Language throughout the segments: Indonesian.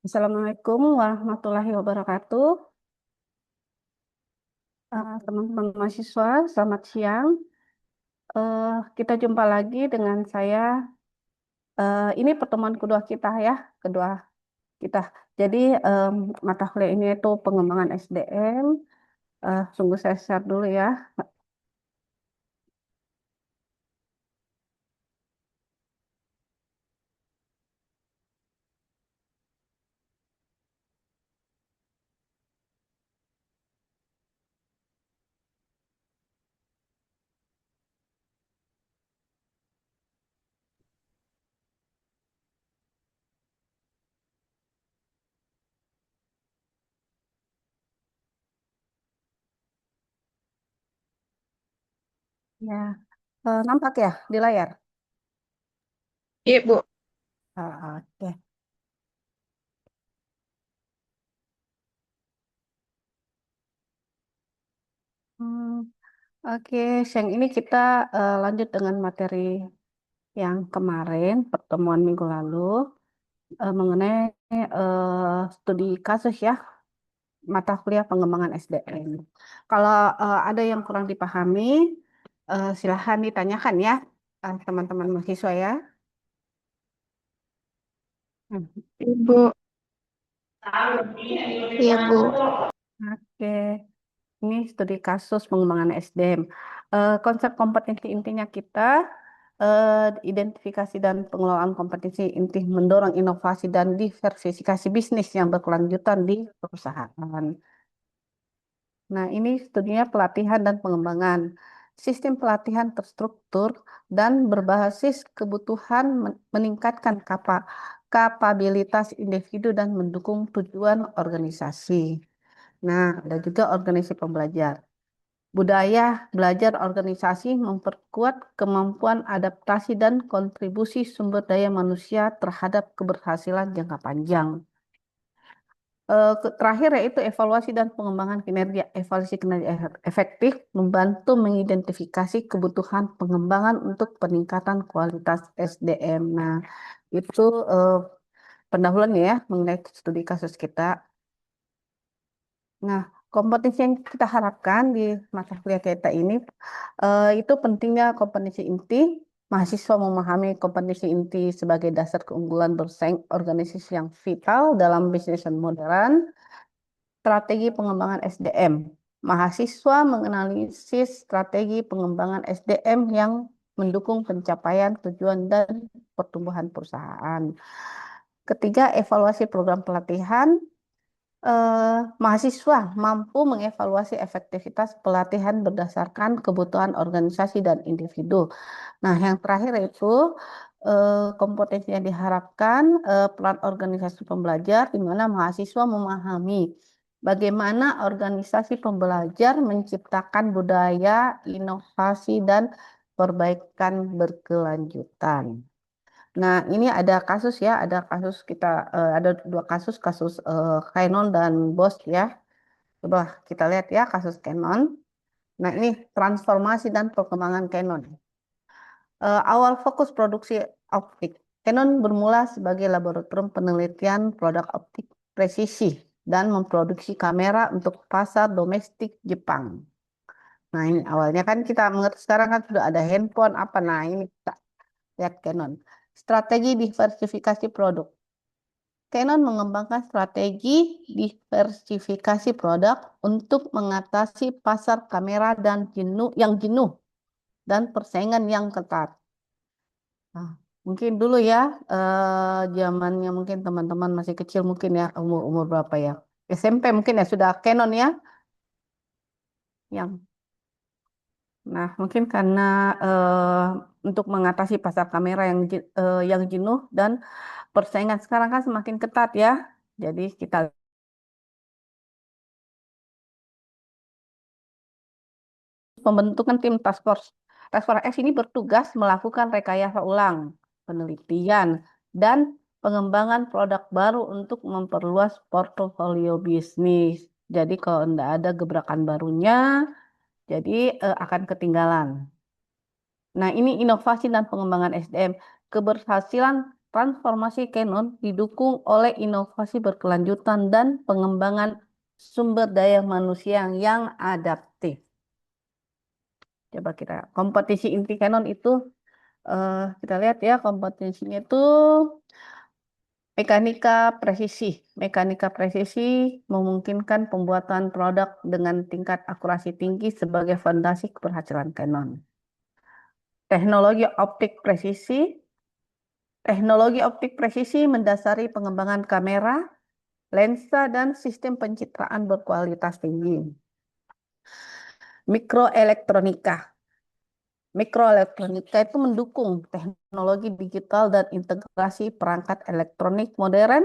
Assalamualaikum warahmatullahi wabarakatuh. Teman-teman mahasiswa, selamat siang. Kita jumpa lagi dengan saya. Ini pertemuan kedua kita ya, kedua kita. Jadi mata kuliah ini itu pengembangan SDM. Sungguh saya share dulu ya. Ya, nampak ya di layar. Iya, Bu. Oke. Hmm, oke, siang ini kita lanjut dengan materi yang kemarin, pertemuan minggu lalu. Mengenai studi kasus ya, mata kuliah pengembangan SDM. Kalau ada yang kurang dipahami, silahkan ditanyakan ya, teman-teman mahasiswa ya. Hmm. Ibu. Iya, Bu. Oke, ini studi kasus pengembangan SDM. Konsep kompetensi intinya kita, identifikasi dan pengelolaan kompetensi inti mendorong inovasi dan diversifikasi bisnis yang berkelanjutan di perusahaan. Nah, ini studinya pelatihan dan pengembangan. Sistem pelatihan terstruktur dan berbasis kebutuhan meningkatkan kapabilitas individu dan mendukung tujuan organisasi. Nah, ada juga organisasi pembelajar. Budaya belajar organisasi memperkuat kemampuan adaptasi dan kontribusi sumber daya manusia terhadap keberhasilan jangka panjang. Terakhir yaitu evaluasi dan pengembangan kinerja. Evaluasi kinerja efektif membantu mengidentifikasi kebutuhan pengembangan untuk peningkatan kualitas SDM. Nah, itu eh, pendahuluannya ya mengenai studi kasus kita. Nah, kompetensi yang kita harapkan di mata kuliah kita ini itu pentingnya kompetensi inti. Mahasiswa memahami kompetensi inti sebagai dasar keunggulan bersaing organisasi yang vital dalam bisnis yang modern. Strategi pengembangan SDM. Mahasiswa menganalisis strategi pengembangan SDM yang mendukung pencapaian tujuan dan pertumbuhan perusahaan. Ketiga, evaluasi program pelatihan. Mahasiswa mampu mengevaluasi efektivitas pelatihan berdasarkan kebutuhan organisasi dan individu. Nah, yang terakhir itu kompetensi yang diharapkan, peran organisasi pembelajar, di mana mahasiswa memahami bagaimana organisasi pembelajar menciptakan budaya, inovasi, dan perbaikan berkelanjutan. Nah, ini ada kasus ya, ada kasus kita, ada dua kasus, kasus Canon dan Bosch ya. Coba kita lihat ya kasus Canon. Nah, ini transformasi dan perkembangan Canon. Awal fokus produksi optik. Canon bermula sebagai laboratorium penelitian produk optik presisi dan memproduksi kamera untuk pasar domestik Jepang. Nah, ini awalnya kan kita mengerti sekarang kan sudah ada handphone apa. Nah, ini kita lihat Canon. Strategi diversifikasi produk. Canon mengembangkan strategi diversifikasi produk untuk mengatasi pasar kamera dan jenuh dan persaingan yang ketat. Nah, mungkin dulu ya, zamannya mungkin teman-teman masih kecil mungkin ya, umur berapa ya? SMP mungkin ya sudah Canon ya, yang nah mungkin karena untuk mengatasi pasar kamera yang jenuh dan persaingan sekarang kan semakin ketat ya. Jadi kita pembentukan tim task force. Task Force X ini bertugas melakukan rekayasa ulang, penelitian, dan pengembangan produk baru untuk memperluas portofolio bisnis. Jadi kalau tidak ada gebrakan barunya, jadi akan ketinggalan. Nah, ini inovasi dan pengembangan SDM. Keberhasilan transformasi Canon didukung oleh inovasi berkelanjutan dan pengembangan sumber daya manusia yang adaptif. Coba kita kompetisi inti Canon itu kita lihat ya kompetensinya itu mekanika presisi. Mekanika presisi memungkinkan pembuatan produk dengan tingkat akurasi tinggi sebagai fondasi keberhasilan Canon. Teknologi optik presisi. Teknologi optik presisi mendasari pengembangan kamera, lensa, dan sistem pencitraan berkualitas tinggi. Mikroelektronika. Mikroelektronika itu mendukung teknologi digital dan integrasi perangkat elektronik modern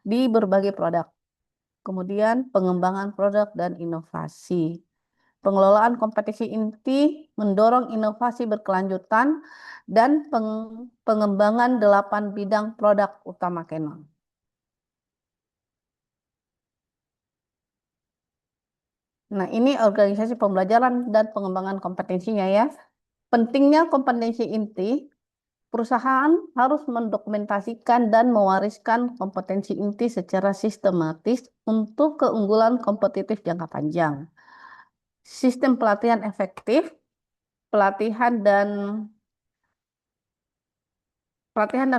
di berbagai produk. Kemudian pengembangan produk dan inovasi. Pengelolaan kompetisi inti mendorong inovasi berkelanjutan dan pengembangan 8 bidang produk utama Canon. Nah, ini organisasi pembelajaran dan pengembangan kompetensinya ya. Pentingnya kompetensi inti, perusahaan harus mendokumentasikan dan mewariskan kompetensi inti secara sistematis untuk keunggulan kompetitif jangka panjang. Sistem pelatihan efektif, pelatihan dan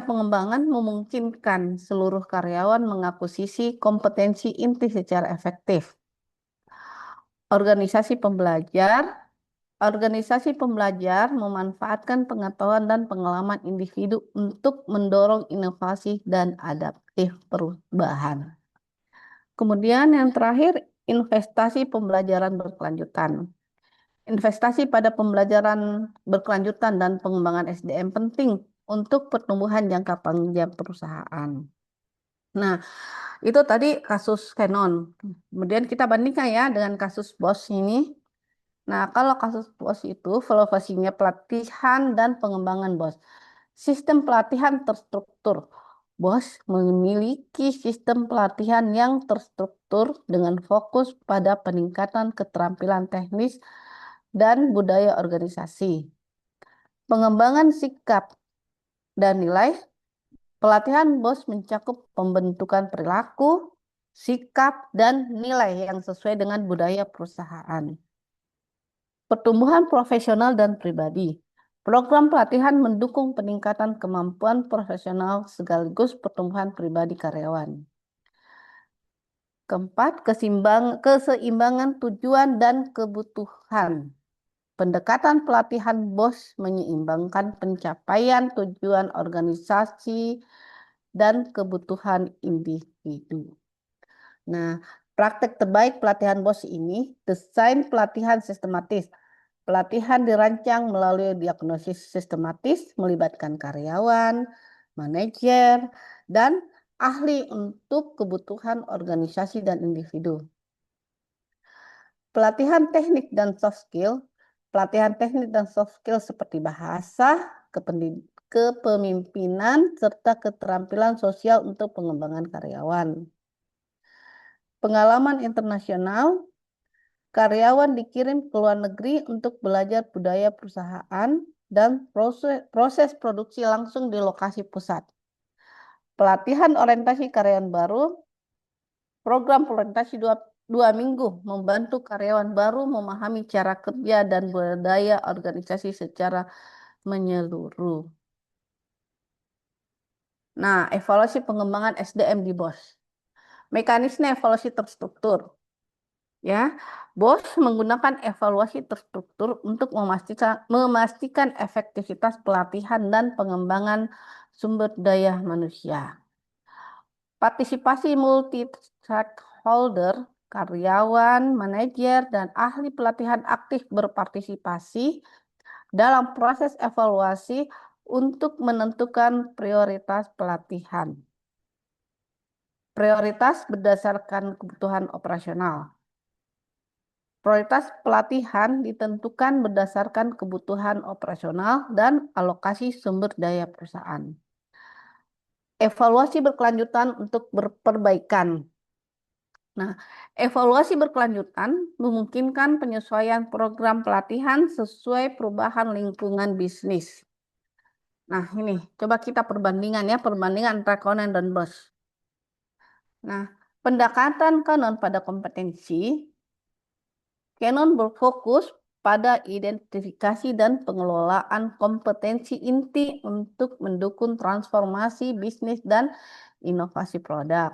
pengembangan memungkinkan seluruh karyawan mengakuisisi kompetensi inti secara efektif. Organisasi pembelajar memanfaatkan pengetahuan dan pengalaman individu untuk mendorong inovasi dan adaptif perubahan. Kemudian yang terakhir, investasi pembelajaran berkelanjutan. Investasi pada pembelajaran berkelanjutan dan pengembangan SDM penting untuk pertumbuhan jangka panjang perusahaan. Nah, itu tadi kasus Canon. Kemudian kita bandingkan ya dengan kasus Bosch ini. Nah, kalau kasus Bosch itu filosofinya pelatihan dan pengembangan Bosch. Sistem pelatihan terstruktur. Bosch memiliki sistem pelatihan yang terstruktur dengan fokus pada peningkatan keterampilan teknis dan budaya organisasi. Pengembangan sikap dan nilai. Pelatihan Bosch mencakup pembentukan perilaku, sikap, dan nilai yang sesuai dengan budaya perusahaan. Pertumbuhan profesional dan pribadi. Program pelatihan mendukung peningkatan kemampuan profesional sekaligus pertumbuhan pribadi karyawan. Keempat, keseimbangan tujuan dan kebutuhan. Pendekatan pelatihan Bosch menyeimbangkan pencapaian tujuan organisasi dan kebutuhan individu. Nah, praktek terbaik pelatihan Bosch ini, desain pelatihan sistematis. Pelatihan dirancang melalui diagnosis sistematis, melibatkan karyawan, manajer, dan ahli untuk kebutuhan organisasi dan individu. Pelatihan teknik dan soft skill. Pelatihan teknik dan soft skill seperti bahasa, kepemimpinan, serta keterampilan sosial untuk pengembangan karyawan. Pengalaman internasional, karyawan dikirim ke luar negeri untuk belajar budaya perusahaan dan proses produksi langsung di lokasi pusat. Pelatihan orientasi karyawan baru, program orientasi 2 minggu membantu karyawan baru memahami cara kerja dan budaya organisasi secara menyeluruh. Nah, evaluasi pengembangan SDM di Bosch. Mekanisme evaluasi terstruktur. Ya, Bosch menggunakan evaluasi terstruktur untuk memastikan efektivitas pelatihan dan pengembangan sumber daya manusia. Partisipasi multi-stakeholder, karyawan, manajer, dan ahli pelatihan aktif berpartisipasi dalam proses evaluasi untuk menentukan prioritas pelatihan. Prioritas berdasarkan kebutuhan operasional. Prioritas pelatihan ditentukan berdasarkan kebutuhan operasional dan alokasi sumber daya perusahaan. Evaluasi berkelanjutan untuk perbaikan. Nah, evaluasi berkelanjutan memungkinkan penyesuaian program pelatihan sesuai perubahan lingkungan bisnis. Nah, ini coba kita perbandingan ya, perbandingan antara Conan dan Bosch. Nah, pendekatan Canon pada kompetensi, Canon berfokus pada identifikasi dan pengelolaan kompetensi inti untuk mendukung transformasi bisnis dan inovasi produk.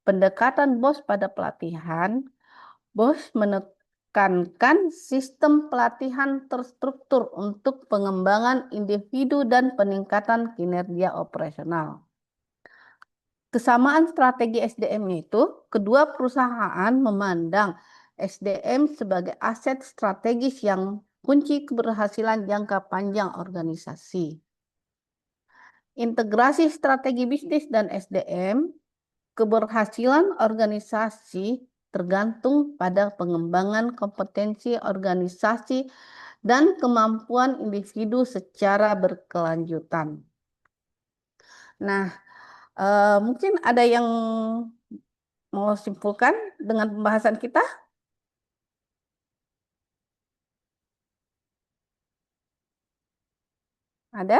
Pendekatan Bosch pada pelatihan, Bosch menekankan sistem pelatihan terstruktur untuk pengembangan individu dan peningkatan kinerja operasional. Kesamaan strategi SDM itu, kedua perusahaan memandang SDM sebagai aset strategis yang kunci keberhasilan jangka panjang organisasi. Integrasi strategi bisnis dan SDM, keberhasilan organisasi tergantung pada pengembangan kompetensi organisasi dan kemampuan individu secara berkelanjutan. Nah, mungkin ada yang mau simpulkan dengan pembahasan kita? Ada?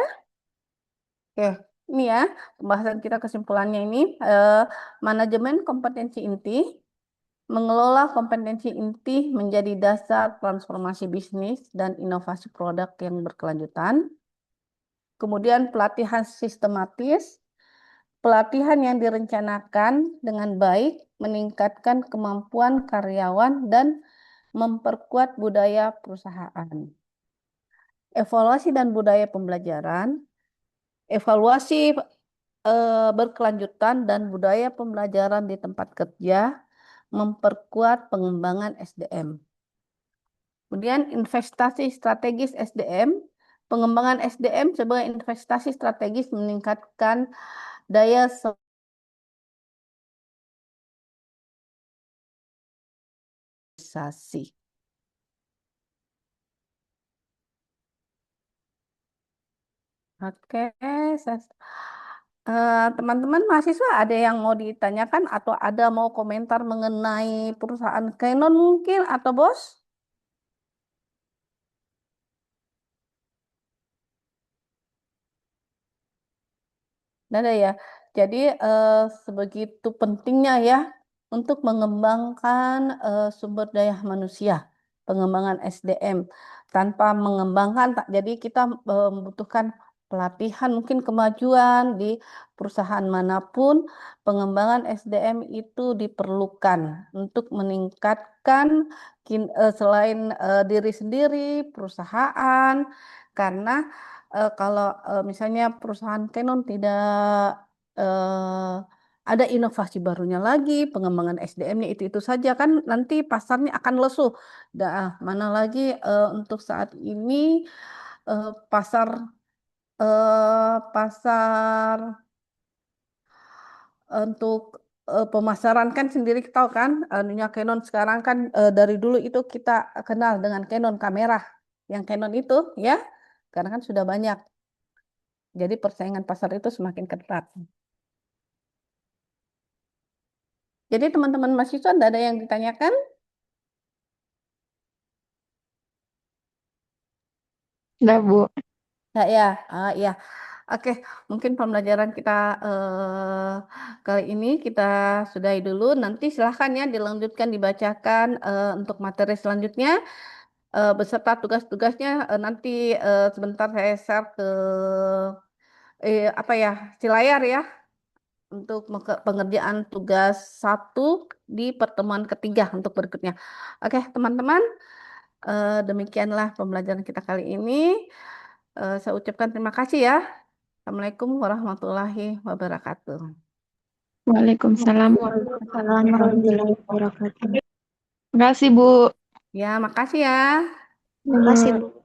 Oke, ini ya pembahasan kita kesimpulannya ini manajemen kompetensi inti, mengelola kompetensi inti menjadi dasar transformasi bisnis dan inovasi produk yang berkelanjutan. Kemudian pelatihan sistematis, pelatihan yang direncanakan dengan baik meningkatkan kemampuan karyawan dan memperkuat budaya perusahaan. Evaluasi dan budaya pembelajaran, evaluasi berkelanjutan dan budaya pembelajaran di tempat kerja memperkuat pengembangan SDM. Kemudian investasi strategis SDM, pengembangan SDM sebagai investasi strategis meningkatkan daya organisasi. Oke, teman-teman mahasiswa ada yang mau ditanyakan atau ada mau komentar mengenai perusahaan Canon mungkin atau Bos? Nggak ada ya. Jadi sebegitu pentingnya ya untuk mengembangkan sumber daya manusia, pengembangan SDM. Tanpa mengembangkan, jadi kita membutuhkan pelatihan, mungkin kemajuan di perusahaan manapun, pengembangan SDM itu diperlukan untuk meningkatkan selain diri sendiri, perusahaan, karena kalau misalnya perusahaan Canon tidak ada inovasi barunya lagi, pengembangan SDM-nya itu saja kan nanti pasarnya akan lesu. Mana lagi untuk saat ini pasar pasar untuk pemasaran kan sendiri tahu kan, dunia Canon sekarang kan dari dulu itu kita kenal dengan Canon kamera, yang Canon itu ya, karena kan sudah banyak. Jadi persaingan pasar itu semakin ketat. Jadi teman-teman mahasiswa tidak ada yang ditanyakan? Udah, Bu. Enggak ya? Ya. Oke, mungkin pembelajaran kita kali ini kita sudahi dulu. Nanti silahkan ya dilanjutkan dibacakan untuk materi selanjutnya beserta tugas-tugasnya. Nanti sebentar saya share ke apa ya, si layar ya untuk pengerjaan tugas 1 di pertemuan ketiga untuk berikutnya. Oke, teman-teman, demikianlah pembelajaran kita kali ini. Saya ucapkan terima kasih ya. Assalamualaikum warahmatullahi wabarakatuh. Waalaikumsalam warahmatullahi wabarakatuh. Terima kasih, Bu. Ya, makasih ya. Terima kasih, Bu.